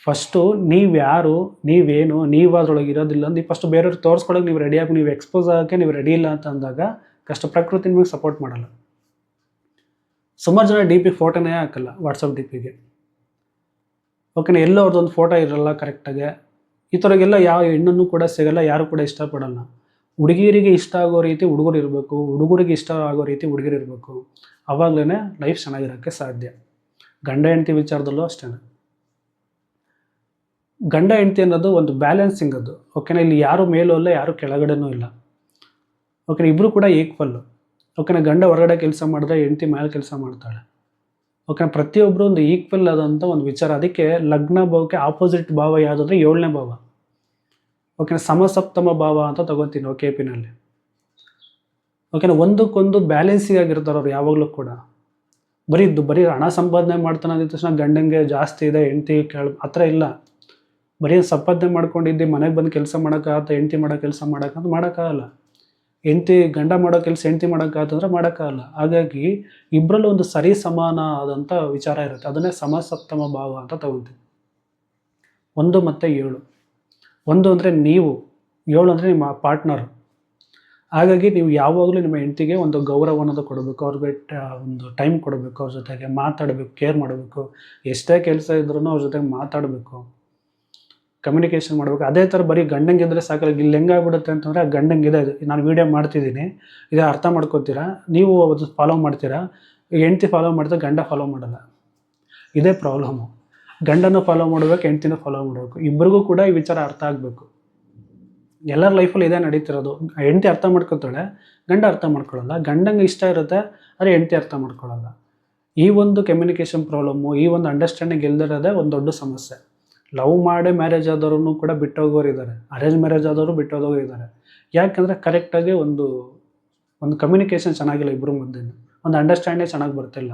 ಫಸ್ಟು ನೀವು ಯಾರು, ನೀವೇನು, ನೀವು ಅದರೊಳಗೆ ಇರೋದಿಲ್ಲ ಅಂತ ಫಸ್ಟು ಬೇರೆಯವ್ರಿಗೆ ತೋರಿಸ್ಕೊಳ್ಳೋಕೆ ನೀವು ರೆಡಿಯಾಗಿ, ನೀವು ಎಕ್ಸ್ಪೋಸ್ ಆಗೋಕ್ಕೆ ನೀವು ರೆಡಿ ಇಲ್ಲ ಅಂತ ಅಂದಾಗ ಪ್ರಕೃತಿ ನಿಮಗೆ ಸಪೋರ್ಟ್ ಮಾಡಲ್ಲ. ಸುಮಾರು ಜನ ಡಿ ಪಿ ಫೋಟೋನೇ ಹಾಕಲ್ಲ ವಾಟ್ಸಪ್ ಡಿ ಪಿಗೆ. ಓಕೆನಾ? ಎಲ್ಲೋ ಅವ್ರದ್ದೊಂದು ಫೋಟೋ ಇರಲ್ಲ ಕರೆಕ್ಟಾಗಿ. ಈ ಥರಗೆಲ್ಲ ಯಾವ ಹೆಣ್ಣನ್ನು ಕೂಡ ಸಿಗಲ್ಲ, ಯಾರು ಕೂಡ ಇಷ್ಟಪಡಲ್ಲ. ಹುಡುಗಿಯರಿಗೆ ಇಷ್ಟ ಆಗೋ ರೀತಿ ಹುಡುಗರು ಇರಬೇಕು, ಹುಡುಗರಿಗೆ ಇಷ್ಟ ಆಗೋ ರೀತಿ ಹುಡುಗಿರು ಇರಬೇಕು. ಆವಾಗಲೇ ಲೈಫ್ ಚೆನ್ನಾಗಿರೋಕ್ಕೆ ಸಾಧ್ಯ. ಗಂಡ ಹೆಂಡತಿ ವಿಚಾರದಲ್ಲೂ ಅಷ್ಟೇ. ಗಂಡ ಹೆಂಡತಿ ಅನ್ನೋದು ಒಂದು ಬ್ಯಾಲೆನ್ಸಿಂಗ್ ಅದು. ಓಕೆನಾ? ಇಲ್ಲಿ ಯಾರು ಮೇಲೂ ಅಲ್ಲ, ಯಾರು ಕೆಳಗಡೆನೂ ಇಲ್ಲ. ಓಕೆನಾ? ಇಬ್ಬರು ಕೂಡ ಈಕ್ವಲ್ಲು. ಓಕೆನಾ? ಗಂಡ ಹೊರಗಡೆ ಕೆಲಸ ಮಾಡಿದ್ರೆ ಹೆಂಡತಿ ಮೇಲೆ ಕೆಲಸ ಮಾಡ್ತಾಳೆ. ಓಕೆನಾ? ಪ್ರತಿಯೊಬ್ಬರು ಒಂದು ಈಕ್ವಲ್ ಆದಂಥ ಒಂದು ವಿಚಾರ. ಅದಕ್ಕೆ ಲಗ್ನ ಭಾವಕ್ಕೆ ಆಪೋಸಿಟ್ ಭಾವ ಯಾವುದು ಅಂದರೆ 7ನೇ ಭಾವ. ಓಕೆನಾ? ಸಮಸಪ್ತಮ ಭಾವ ಅಂತ ತಗೋತೀನಿ ನಾವು ಕೆ ಪಿನಲ್ಲಿ. ಓಕೆನಾ? ಒಂದಕ್ಕೊಂದು ಬ್ಯಾಲೆನ್ಸಿಂಗ್ ಆಗಿರ್ತಾರೆ ಅವ್ರು ಯಾವಾಗಲೂ ಕೂಡ. ಬರೀ ಹಣ ಸಂಪಾದನೆ ಮಾಡ್ತಾನೆ ಅಂದ ತಕ್ಷಣ ಗಂಡಂಗೆ ಜಾಸ್ತಿ ಇದೆ, ಹೆಂಡತಿ ಆ ಥರ ಇಲ್ಲ. ಬರೀ ಸಂಪಾದನೆ ಮಾಡ್ಕೊಂಡಿದ್ದು ಮನೆಗೆ ಬಂದು ಕೆಲಸ ಮಾಡೋಕ್ಕಾಗತ್ತೆ, ಹೆಂಡತಿ ಮಾಡೋ ಕೆಲಸ ಮಾಡೋಕ್ಕಾಗಲ್ಲ. ಗಂಡ ಮಾಡೋ ಕೆಲಸ ಹೆಂಡತಿ ಮಾಡೋಕ್ಕಾಗತ್ತಂದ್ರೆ ಮಾಡೋಕ್ಕಾಗಲ್ಲ. ಹಾಗಾಗಿ ಇಬ್ಬರಲ್ಲೂ ಒಂದು ಸರಿ ಸಮಾನ ಆದಂಥ ವಿಚಾರ ಇರುತ್ತೆ. ಅದನ್ನೇ ಸಮಸಪ್ತಮ ಭಾವ ಅಂತ ತಗೊಳ್ತೀವಿ. 1 ಮತ್ತು 7. 1 ಅಂದರೆ ನೀವು, 7 ಅಂದರೆ ನಿಮ್ಮ ಪಾರ್ಟ್ನರ್. ಹಾಗಾಗಿ ನೀವು ಯಾವಾಗಲೂ ನಿಮ್ಮ ಹೆಂಡತಿಗೆ ಒಂದು ಗೌರವ ಅನ್ನೋದು ಕೊಡಬೇಕು. ಅವ್ರಿಗೆ ಒಂದು ಟೈಮ್ ಕೊಡಬೇಕು, ಅವ್ರ ಜೊತೆಗೆ ಮಾತಾಡಬೇಕು, ಕೇರ್ ಮಾಡಬೇಕು. ಎಷ್ಟೇ ಕೆಲಸ ಇದ್ರೂ ಅವ್ರ ಜೊತೆಗೆ ಮಾತಾಡಬೇಕು, ಕಮ್ಯುನಿಕೇಷನ್ ಮಾಡಬೇಕು. ಅದೇ ಥರ ಬರೀ ಗಂಡಂಗಿದ್ರೆ ಸಾಕಲ್ಲ. ಇಲ್ಲಿ ಹೆಂಗಾಗ್ಬಿಡುತ್ತೆ ಅಂತಂದರೆ ಗಂಡಂಗಿದೆ, ನಾನು ವೀಡಿಯೋ ಮಾಡ್ತಿದ್ದೀನಿ, ಇದು ಅರ್ಥ ಮಾಡ್ಕೊತೀರಾ, ನೀವು ಅದು ಫಾಲೋ ಮಾಡ್ತೀರಾ. ಹೆಂಡತಿ ಫಾಲೋ ಮಾಡ್ತಾರೆ, ಗಂಡ ಫಾಲೋ ಮಾಡಲ್ಲ. ಇದೇ ಪ್ರಾಬ್ಲಮ್ಮು. ಗಂಡನೂ ಫಾಲೋ ಮಾಡಬೇಕು, ಹೆಂಡ್ತಿನೂ ಫಾಲೋ ಮಾಡಬೇಕು. ಇಬ್ಬರಿಗೂ ಕೂಡ ಈ ವಿಚಾರ ಅರ್ಥ ಆಗಬೇಕು. ಎಲ್ಲರ ಲೈಫಲ್ಲಿ ಇದೇ ನಡೀತಿರೋದು. ಹೆಂಡತಿ ಅರ್ಥ ಮಾಡ್ಕೊತಾಳೆ, ಗಂಡ ಅರ್ಥ ಮಾಡ್ಕೊಳ್ಳಲ್ಲ. ಗಂಡಂಗೆ ಇಷ್ಟ ಇರುತ್ತೆ, ಆದರೆ ಹೆಂಡತಿ ಅರ್ಥ ಮಾಡ್ಕೊಳ್ಳಲ್ಲ. ಈ ಒಂದು ಕಮ್ಯುನಿಕೇಷನ್ ಪ್ರಾಬ್ಲಮ್ಮು, ಈ ಒಂದು ಅಂಡರ್ಸ್ಟ್ಯಾಂಡಿಂಗ್ ಇಲ್ಲದಿರೋದೇ ಒಂದು ದೊಡ್ಡ ಸಮಸ್ಯೆ. ಲವ್ ಮಾಡೇ ಮ್ಯಾರೇಜ್ ಆದವ್ರೂ ಕೂಡ ಬಿಟ್ಟೋಗೋರು ಇದ್ದಾರೆ, ಅರೇಂಜ್ ಮ್ಯಾರೇಜ್ ಆದವರು ಬಿಟ್ಟೋಗೋರು ಇದ್ದಾರೆ. ಯಾಕೆಂದರೆ ಕರೆಕ್ಟಾಗಿ ಒಂದು ಕಮ್ಯುನಿಕೇಷನ್ ಚೆನ್ನಾಗಿಲ್ಲ ಇಬ್ಬರ ಮಧ್ಯೆ, ಒಂದು ಅಂಡರ್ಸ್ಟ್ಯಾಂಡಿಂಗ್ ಚೆನ್ನಾಗಿ ಬರ್ತಿಲ್ಲ.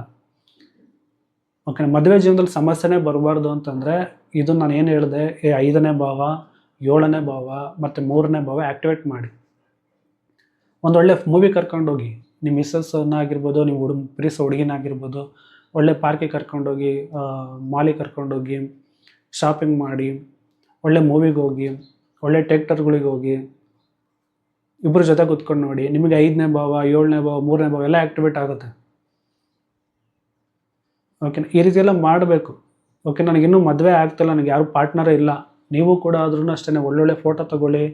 ಓಕೆ, ಮದುವೆ ಜೀವನದಲ್ಲಿ ಸಮಸ್ಯೆನೇ ಬರಬಾರ್ದು ಅಂತಂದರೆ ಇದು ನಾನು ಏನು ಹೇಳಿದೆ, 5ನೇ ಭಾವ, 7ನೇ ಭಾವ ಮತ್ತು 3ನೇ ಭಾವ ಆ್ಯಕ್ಟಿವೇಟ್ ಮಾಡಿ. ಒಂದೊಳ್ಳೆ ಮೂವಿ ಕರ್ಕೊಂಡೋಗಿ, ನಿಮ್ಮ ಮಿಸ್ಸಸ್ಸನ್ನಾಗಿರ್ಬೋದು, ನೀವು ಪ್ರೀಸೋ ಹುಡುಗಿನಾಗಿರ್ಬೋದು, ಒಳ್ಳೆ ಪಾರ್ಕಿಗೆ ಕರ್ಕೊಂಡೋಗಿ, ಮಾಲಿಗೆ ಕರ್ಕೊಂಡೋಗಿ, ಶಾಪಿಂಗ್ ಮಾಡಿ, ಒಳ್ಳೆ ಮೂವಿಗೆ ಹೋಗಿ, ಒಳ್ಳೆ ಥಿಯೇಟರ್ಗಳಿಗೆ ಹೋಗಿ, ಇಬ್ಬರ ಜೊತೆ ಕೂತ್ಕೊಂಡು ನೋಡಿ. ನಿಮಗೆ 5ನೇ ಭಾವ, 7ನೇ ಭಾವ, 3ನೇ ಭಾವ ಎಲ್ಲ ಆ್ಯಕ್ಟಿವೇಟ್ ಆಗುತ್ತೆ. ಓಕೆನಾ? ಈ ರೀತಿ ಎಲ್ಲ ಮಾಡಬೇಕು. ಓಕೆ, ನನಗಿನ್ನೂ ಮದುವೆ ಆಗ್ತಿಲ್ಲ, ನನಗೆ ಯಾರು ಪಾರ್ಟ್ನರೇ ಇಲ್ಲ. ನೀವು ಕೂಡ ಆದ್ರೂ ಅಷ್ಟೇ ಒಳ್ಳೊಳ್ಳೆ ಫೋಟೋ ತೊಗೊಳ್ಳಿ,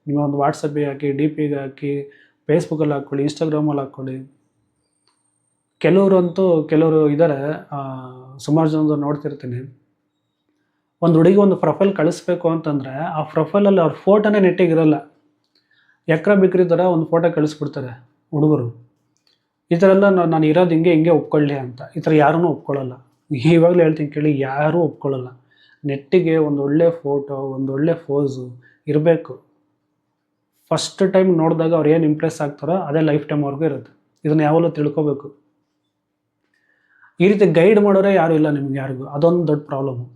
ನಿಮ್ಮ ಒಂದು ವಾಟ್ಸಪ್ಪಿಗೆ ಹಾಕಿ, ಡಿ ಪಿಗೆ ಹಾಕಿ, ಫೇಸ್ಬುಕ್ಕಲ್ಲಿ ಹಾಕ್ಕೊಳ್ಳಿ, ಇನ್ಸ್ಟಾಗ್ರಾಮಲ್ಲಿ ಹಾಕ್ಕೊಳ್ಳಿ. ಕೆಲವರು ಇದ್ದಾರೆ, ಸುಮಾರು ಜನರು ನೋಡ್ತಿರ್ತೀನಿ. ಒಂದು ಹುಡುಗಿ ಒಂದು ಪ್ರೊಫೈಲ್ ಕಳಿಸ್ಬೇಕು ಅಂತಂದರೆ ಆ ಪ್ರೊಫೈಲಲ್ಲಿ ಅವ್ರ ಫೋಟೋನೇ ನೆಟ್ಟಿಗಿರಲ್ಲ. ಬಿಕ್ರಿ ಥರ ಒಂದು ಫೋಟೋ ಕಳಿಸ್ಬಿಡ್ತಾರೆ ಹುಡುಗರು. ಈ ಥರ ಎಲ್ಲ ನಾನು ಇರೋದು ಹಿಂಗೆ ಒಪ್ಕೊಳ್ಳಿ ಅಂತ. ಈ ಥರ ಯಾರೂ ಒಪ್ಕೊಳ್ಳಲ್ಲ. ಇವಾಗಲೇ ಹೇಳ್ತೀನಿ ಕೇಳಿ, ಯಾರೂ ಒಪ್ಕೊಳ್ಳಲ್ಲ. ನೆಟ್ಟಿಗೆ ಒಂದು ಒಳ್ಳೆ ಫೋಟೋ, ಒಂದು ಒಳ್ಳೆ ಫೋಸು ಇರಬೇಕು. ಫಸ್ಟ್ ಟೈಮ್ ನೋಡಿದಾಗ ಅವ್ರು ಏನು ಇಂಪ್ರೆಸ್ ಆಗ್ತಾರೋ ಅದೇ ಲೈಫ್ ಟೈಮ್ವರೆಗೂ ಇರುತ್ತೆ. ಇದನ್ನು ಯಾವಾಗಲೂ ತಿಳ್ಕೊಬೇಕು. ಈ ರೀತಿ ಗೈಡ್ ಮಾಡೋರೇ ಯಾರೂ ಇಲ್ಲ ನಿಮ್ಗೆ ಯಾರಿಗೂ. ಅದೊಂದು ದೊಡ್ಡ ಪ್ರಾಬ್ಲಮ್ಮು.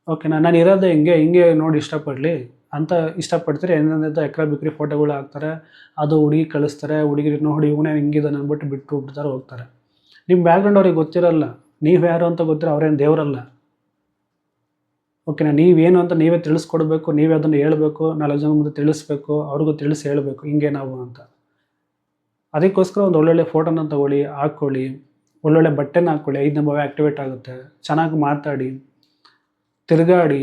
ಓಕೆನಾ? ನಾನು ಇರೋದೇ ಹಿಂಗೆ ನೋಡಿ ಇಷ್ಟಪಡಲಿ ಅಂತ ಇಷ್ಟಪಡ್ತೀರಿ, ಏನೇನೋ ಬಿಕ್ರಿ ಫೋಟೋಗಳು ಹಾಕ್ತಾರೆ, ಅದು ಹುಡುಗಿ ಕಳಿಸ್ತಾರೆ, ಹುಡುಗಿರು ನೋಡಿ ಇವನೇ ಹಿಂಗಿದ್ದಾನೆ ಅಂದ್ಬಿಟ್ಟು ಬಿಟ್ಟು ಬಿಡ್ತಾರೆ, ಹೋಗ್ತಾರೆ. ನಿಮ್ಮ ಬ್ಯಾಕ್ಗ್ರೌಂಡ್ ಅವ್ರಿಗೆ ಗೊತ್ತಿರಲ್ಲ, ನೀವು ಯಾರು ಅಂತ ಗೊತ್ತಿರೋ, ಅವ್ರೇನು ದೇವರಲ್ಲ. ಓಕೆನಾ? ನೀವೇನು ಅಂತ ನೀವೇ ತಿಳಿಸ್ಕೊಡ್ಬೇಕು, ನೀವೇ ಅದನ್ನು ಹೇಳಬೇಕು, 4 ಜನ ಮುಂದೆ ತಿಳಿಸ್ಬೇಕು, ಅವ್ರಿಗೂ ತಿಳಿಸಿ ಹೇಳಬೇಕು ಹಿಂಗೆ ನಾವು ಅಂತ. ಅದಕ್ಕೋಸ್ಕರ ಒಂದು ಒಳ್ಳೊಳ್ಳೆ ಫೋಟೋನ ತೊಗೊಳ್ಳಿ, ಹಾಕ್ಕೊಳ್ಳಿ, ಒಳ್ಳೊಳ್ಳೆ ಬಟ್ಟೆನ ಹಾಕ್ಕೊಳ್ಳಿ. 5ನೇ ಭಾವ ಆ್ಯಕ್ಟಿವೇಟ್ ಆಗುತ್ತೆ. ಚೆನ್ನಾಗಿ ಮಾತಾಡಿ, ತಿರುಗಾಡಿ.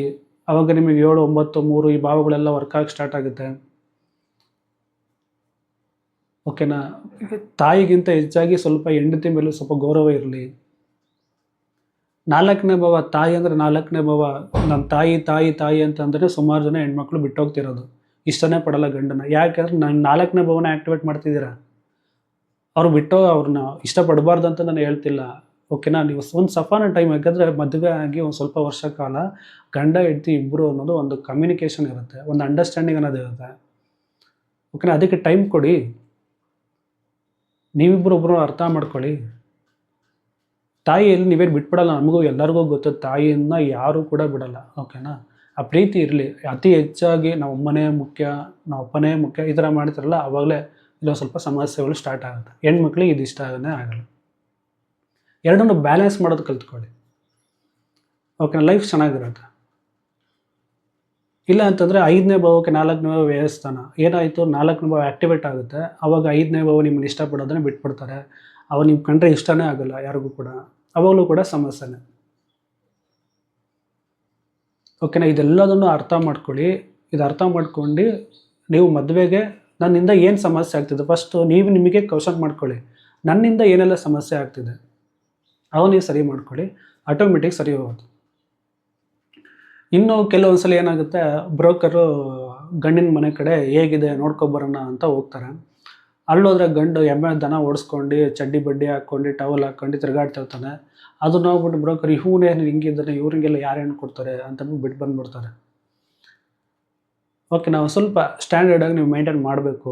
ಆವಾಗ ನಿಮಗೆ 7, 9, 3 ಈ ಭಾವಗಳೆಲ್ಲ ವರ್ಕ್ ಆಗಿ ಸ್ಟಾರ್ಟ್ ಆಗುತ್ತೆ. ಓಕೆನಾ? ತಾಯಿಗಿಂತ ಹೆಚ್ಚಾಗಿ ಸ್ವಲ್ಪ ಹೆಂಡತಿ ಮೇಲೆ ಸ್ವಲ್ಪ ಗೌರವ ಇರಲಿ. 4ನೇ ಭಾವ ತಾಯಿ ಅಂದರೆ 4ನೇ ಭಾವ. ನನ್ನ ತಾಯಿ ತಾಯಿ ತಾಯಿ ಅಂತಂದರೆ ಸುಮಾರು ಜನ ಹೆಣ್ಮಕ್ಳು ಬಿಟ್ಟೋಗ್ತಿರೋದು. ಇಷ್ಟನೇ ಪಡಲ್ಲ ಗಂಡನ. ಯಾಕೆಂದ್ರೆ ನಾನು 4ನೇ ಭಾವನ ಆ್ಯಕ್ಟಿವೇಟ್ ಮಾಡ್ತಿದ್ದೀರಾ. ಅವ್ರು ಬಿಟ್ಟು ಅವ್ರನ್ನ ಇಷ್ಟಪಡಬಾರ್ದು ಅಂತ ನಾನು ಹೇಳ್ತಿಲ್ಲ. ಓಕೆನಾ. ನೀವು ಒಂದು ಸಫಾನ ಟೈಮ್, ಯಾಕಂದರೆ ಮದುವೆ ಆಗಿ ಒಂದು ಸ್ವಲ್ಪ ವರ್ಷ ಕಾಲ ಗಂಡ ಹೆಂಡತಿ ಇಬ್ಬರು ಅನ್ನೋದು ಒಂದು ಕಮ್ಯುನಿಕೇಷನ್ ಇರುತ್ತೆ, ಒಂದು ಅಂಡರ್ಸ್ಟ್ಯಾಂಡಿಂಗ್ ಅನ್ನೋದು ಇರುತ್ತೆ. ಓಕೆನಾ. ಅದಕ್ಕೆ ಟೈಮ್ ಕೊಡಿ, ನೀವಿಬ್ಬರೊಬ್ಬರು ಅರ್ಥ ಮಾಡ್ಕೊಳ್ಳಿ. ತಾಯಿಯಲ್ಲಿ ನೀವೇನು ಬಿಟ್ಬಿಡಲ್ಲ. ನಮಗೂ ಎಲ್ಲರಿಗೂ ಗೊತ್ತು, ತಾಯಿಯನ್ನು ಯಾರೂ ಕೂಡ ಬಿಡಲ್ಲ. ಓಕೆನಾ. ಆ ಪ್ರೀತಿ ಇರಲಿ. ಅತಿ ಹೆಚ್ಚಾಗಿ ನಾವು ಅಮ್ಮನೇ ಮುಖ್ಯ, ನಾವು ಅಪ್ಪನೇ ಮುಖ್ಯ ಈ ಥರ ಮಾಡ್ತಾರಲ್ಲ, ಆವಾಗಲೇ ಇಲ್ಲೊಂದು ಸ್ವಲ್ಪ ಸಮಸ್ಯೆಗಳು ಸ್ಟಾರ್ಟ್ ಆಗುತ್ತೆ. ಹೆಣ್ಮಕ್ಳಿಗೆ ಇದು ಇಷ್ಟ ಆಗಲ್ಲ. ಎರಡನ್ನೂ ಬ್ಯಾಲೆನ್ಸ್ ಮಾಡೋದು ಕಲ್ತ್ಕೊಳ್ಳಿ. ಓಕೆನಾ. ಲೈಫ್ ಚೆನ್ನಾಗಿರುತ್ತೆ. ಇಲ್ಲ ಅಂತಂದರೆ 5ನೇ ಭಾವಕ್ಕೆ 4ನೇ ಭಾವ ವ್ಯಯಸ್ಥಾನ ಏನಾಯಿತು, 4ನೇ ಭಾವ ಆ್ಯಕ್ಟಿವೇಟ್ ಆಗುತ್ತೆ. ಆವಾಗ 5ನೇ ಭಾವ ನಿಮ್ಮನ್ನು ಇಷ್ಟಪಡೋದನ್ನೇ ಬಿಟ್ಬಿಡ್ತಾರೆ. ಅವಾಗ ನೀವು ಕಂಡ್ರೆ ಇಷ್ಟನೇ ಆಗಲ್ಲ ಯಾರಿಗೂ ಕೂಡ. ಅವಾಗಲೂ ಕೂಡ ಸಮಸ್ಯೆನೇ. ಓಕೆನಾ. ಇದೆಲ್ಲದನ್ನು ಅರ್ಥ ಮಾಡ್ಕೊಳ್ಳಿ. ಇದು ಅರ್ಥ ಮಾಡ್ಕೊಂಡು ನೀವು ಮದುವೆಗೆ ನನ್ನಿಂದ ಏನು ಸಮಸ್ಯೆ ಆಗ್ತಿದೆ ಫಸ್ಟು ನೀವು ನಿಮಗೆ ಕ್ವಶನ್ ಮಾಡ್ಕೊಳ್ಳಿ. ನನ್ನಿಂದ ಏನೆಲ್ಲ ಸಮಸ್ಯೆ ಆಗ್ತಿದೆ ಅವು ನೀವು ಸರಿ ಮಾಡ್ಕೊಳ್ಳಿ, ಆಟೋಮೆಟಿಕ್ ಸರಿ ಹೋಗೋದು. ಇನ್ನು ಕೆಲವೊಂದು ಸಲ ಏನಾಗುತ್ತೆ, ಬ್ರೋಕರು ಗಂಡಿನ ಮನೆ ಕಡೆ ಹೇಗಿದೆ ನೋಡ್ಕೊಬರೋಣ ಅಂತ ಹೋಗ್ತಾರೆ. ಅಲ್ಲೋದ್ರೆ ಗಂಡು ಎಮ್ಮೆ ದನ ಓಡಿಸ್ಕೊಂಡು ಚಡ್ಡಿ ಬಡ್ಡಿ ಹಾಕ್ಕೊಂಡು ಟವಲ್ ಹಾಕ್ಕೊಂಡು ತಿರುಗಾಡ್ತಿರ್ತಾನೆ. ಅದು ನೋಡ್ಬಿಟ್ಟು ಬ್ರೋಕರ್ ಇವನೇನು ಹಿಂಗಿದ್ದಾನೆ, ಇವ್ರಿಗೆಲ್ಲ ಯಾರು ಹೆಣ್ಣು ಕೊಡ್ತಾರೆ ಅಂತಂದ್ಬಿಟ್ಟು ಬಿಟ್ಟು ಬಂದುಬಿಡ್ತಾರೆ. ಓಕೆ. ನಾವು ಸ್ವಲ್ಪ ಸ್ಟ್ಯಾಂಡರ್ಡಾಗಿ ನೀವು ಮೇಂಟೈನ್ ಮಾಡಬೇಕು.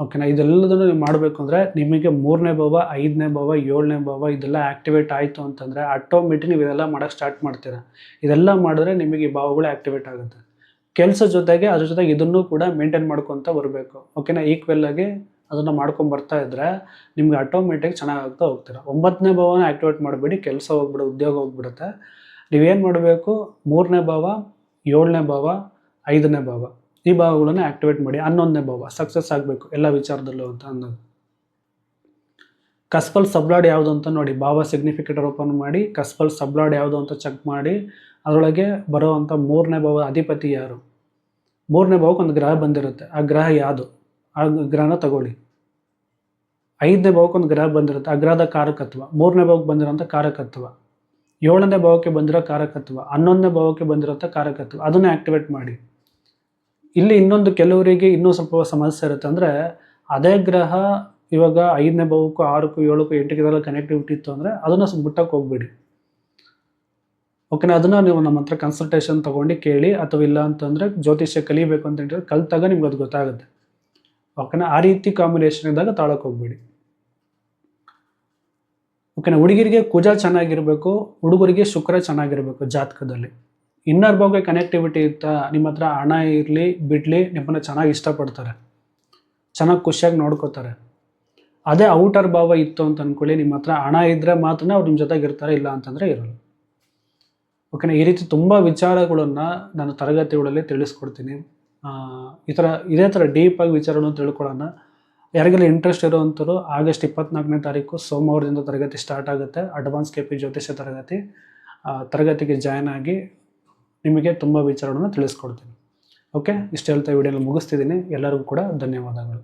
ಓಕೆನಾ. ಇದೆಲ್ಲದನ್ನು ನೀವು ಮಾಡಬೇಕು ಅಂದರೆ ನಿಮಗೆ 3ನೇ ಭಾವ 5ನೇ ಭಾವ 7ನೇ ಭಾವ ಇದೆಲ್ಲ ಆ್ಯಕ್ಟಿವೇಟ್ ಆಯಿತು ಅಂತಂದರೆ ಆಟೋಮೆಟಿಕ್ ನೀವು ಇದೆಲ್ಲ ಮಾಡೋಕ್ಕೆ ಸ್ಟಾರ್ಟ್ ಮಾಡ್ತೀರಾ. ಇದೆಲ್ಲ ಮಾಡಿದ್ರೆ ನಿಮಗೆ ಈ ಭಾವಗಳು ಆ್ಯಕ್ಟಿವೇಟ್ ಆಗುತ್ತೆ. ಕೆಲಸ ಜೊತೆಗೆ ಅದ್ರ ಜೊತೆಗೆ ಇದನ್ನು ಕೂಡ ಮೇಂಟೈನ್ ಮಾಡ್ಕೊತ ಬರಬೇಕು. ಓಕೆನಾ. ಈಕ್ವಲ್ಲಾಗಿ ಅದನ್ನು ಮಾಡ್ಕೊಂಡು ಬರ್ತಾ ಇದ್ದರೆ ನಿಮ್ಗೆ ಆಟೋಮೆಟಿಕ್ ಚೆನ್ನಾಗಾಗ್ತಾ ಹೋಗ್ತೀರಾ. 9ನೇ ಭಾವನ ಆ್ಯಕ್ಟಿವೇಟ್ ಮಾಡಬೇಡಿ, ಕೆಲಸ ಹೋಗ್ಬಿಡುತ್ತೆ, ಉದ್ಯೋಗ ಹೋಗ್ಬಿಡುತ್ತೆ. ನೀವೇನು ಮಾಡಬೇಕು, 3ನೇ ಭಾವ 7ನೇ ಭಾವ 5ನೇ ಭಾವ ಈ ಭಾವಗಳನ್ನು ಆ್ಯಕ್ಟಿವೇಟ್ ಮಾಡಿ. 11ನೇ ಭಾವ ಸಕ್ಸಸ್ ಆಗಬೇಕು ಎಲ್ಲ ವಿಚಾರದಲ್ಲೂ ಅಂತ ಅನ್ನೋದು. ಕಸ್ಪಲ್ ಸಬ್ಲಾಡ್ ಯಾವುದು ಅಂತ ನೋಡಿ, ಭಾವ ಸಿಗ್ನಿಫಿಕೇಟರ್ ಓಪನ್ ಮಾಡಿ ಕಸ್ಪಲ್ ಸಬ್ಲಾಡ್ ಯಾವುದು ಅಂತ ಚೆಕ್ ಮಾಡಿ ಅದರೊಳಗೆ ಬರೋವಂಥ 3ನೇ ಭಾವ ಅಧಿಪತಿ ಯಾರು. 3ನೇ ಭಾವಕ್ಕೆ ಒಂದು ಗ್ರಹ ಬಂದಿರುತ್ತೆ, ಆ ಗ್ರಹ ಯಾವುದು ಆ ಗ್ರಹನ ತಗೊಳ್ಳಿ. 5ನೇ ಭಾವಕ್ಕೆ ಒಂದು ಗ್ರಹ ಬಂದಿರುತ್ತೆ, ಆ ಗ್ರಹದ ಕಾರಕತ್ವ. 3ನೇ ಭಾವಕ್ಕೆ ಬಂದಿರೋಂಥ ಕಾರಕತ್ವ, 7ನೇ ಭಾವಕ್ಕೆ ಬಂದಿರೋ ಕಾರಕತ್ವ, 11ನೇ ಭಾವಕ್ಕೆ ಬಂದಿರೋಂಥ ಕಾರಕತ್ವ, ಅದನ್ನು ಆ್ಯಕ್ಟಿವೇಟ್ ಮಾಡಿ. ಇಲ್ಲಿ ಇನ್ನೊಂದು ಕೆಲವರಿಗೆ ಇನ್ನೂ ಸ್ವಲ್ಪ ಸಮಸ್ಯೆ ಇರುತ್ತೆ. ಅಂದರೆ ಅದೇ ಗ್ರಹ ಇವಾಗ 5ನೇ ಭಾವಕ್ಕೂ 6ಕ್ಕೂ 7ಕ್ಕೂ 8ಕ್ಕೆ ಇದೆಲ್ಲ ಕನೆಕ್ಟಿವಿಟಿ ಇತ್ತು ಅಂದರೆ ಅದನ್ನು ಬಿಟ್ಟಕ್ಕೆ ಹೋಗ್ಬೇಡಿ. ಓಕೆನಾ. ಅದನ್ನು ನೀವು ನಮ್ಮ ಹತ್ರ ಕನ್ಸಲ್ಟೇಷನ್ ತೊಗೊಂಡು ಕೇಳಿ, ಅಥವಾ ಇಲ್ಲ ಅಂತಂದರೆ ಜ್ಯೋತಿಷ್ಯ ಕಲಿಬೇಕು ಅಂತ ಹೇಳಿದ್ರೆ ಕಲಿತಾಗ ನಿಮ್ಗೆ ಅದು ಗೊತ್ತಾಗುತ್ತೆ. ಓಕೆನಾ. ಆ ರೀತಿ ಕಾಂಬಿನೇಷನ್ ಇದ್ದಾಗ ತಾಳಕ್ಕೆ ಹೋಗ್ಬೇಡಿ. ಓಕೆನಾ. ಹುಡುಗಿರಿಗೆ ಕುಜ ಚೆನ್ನಾಗಿರಬೇಕು, ಹುಡುಗರಿಗೆ ಶುಕ್ರ ಚೆನ್ನಾಗಿರಬೇಕು ಜಾತಕದಲ್ಲಿ. ಇನ್ನರ್ ಭಾವಕ್ಕೆ ಕನೆಕ್ಟಿವಿಟಿ ಇತ್ತಾ, ನಿಮ್ಮ ಹತ್ರ ಹಣ ಇರಲಿ ಬಿಡಲಿ ನಿಮ್ಮನ್ನು ಚೆನ್ನಾಗಿ ಇಷ್ಟಪಡ್ತಾರೆ, ಚೆನ್ನಾಗಿ ಖುಷಿಯಾಗಿ ನೋಡ್ಕೋತಾರೆ. ಅದೇ ಔಟರ್ ಭಾವ ಇತ್ತು ಅಂತ ಅಂದ್ಕೊಳ್ಳಿ, ನಿಮ್ಮ ಹತ್ರ ಹಣ ಇದ್ದರೆ ಮಾತ್ರ ಅವ್ರು ನಿಮ್ಮ ಜೊತೆಗೆ ಇರ್ತಾರೆ, ಇಲ್ಲ ಅಂತಂದರೆ ಇರೋಲ್ಲ. ಓಕೆನಾ. ಈ ರೀತಿ ತುಂಬ ವಿಚಾರಗಳನ್ನು ನಾನು ತರಗತಿಗಳಲ್ಲಿ ತಿಳಿಸ್ಕೊಡ್ತೀನಿ. ಇದೇ ಥರ ಡೀಪಾಗಿ ವಿಚಾರಗಳನ್ನು ತಿಳ್ಕೊಳ್ಳೋಣ. ಯಾರಿಗೆಲ್ಲ ಇಂಟ್ರೆಸ್ಟ್ ಇರೋವಂಥವ್ರು ಆಗಸ್ಟ್ 24ನೇ ತಾರೀಕು ಸೋಮವಾರದಿಂದ ತರಗತಿ ಸ್ಟಾರ್ಟ್ ಆಗುತ್ತೆ. ಅಡ್ವಾನ್ಸ್ KP ಜ್ಯೋತಿಷ್ಯ ತರಗತಿಗೆ ಜಾಯ್ನ್ ಆಗಿ ನಿಮಗೆ ತುಂಬ ವಿಚಾರಗಳನ್ನು ತಿಳಿಸ್ಕೊಡ್ತೀನಿ. ಓಕೆ. ಇಷ್ಟು ಹೇಳ್ತಾ ವಿಡಿಯೋನ ಮುಗಿಸ್ತಿದ್ದೀನಿ. ಎಲ್ಲರಿಗೂ ಕೂಡ ಧನ್ಯವಾದಗಳು.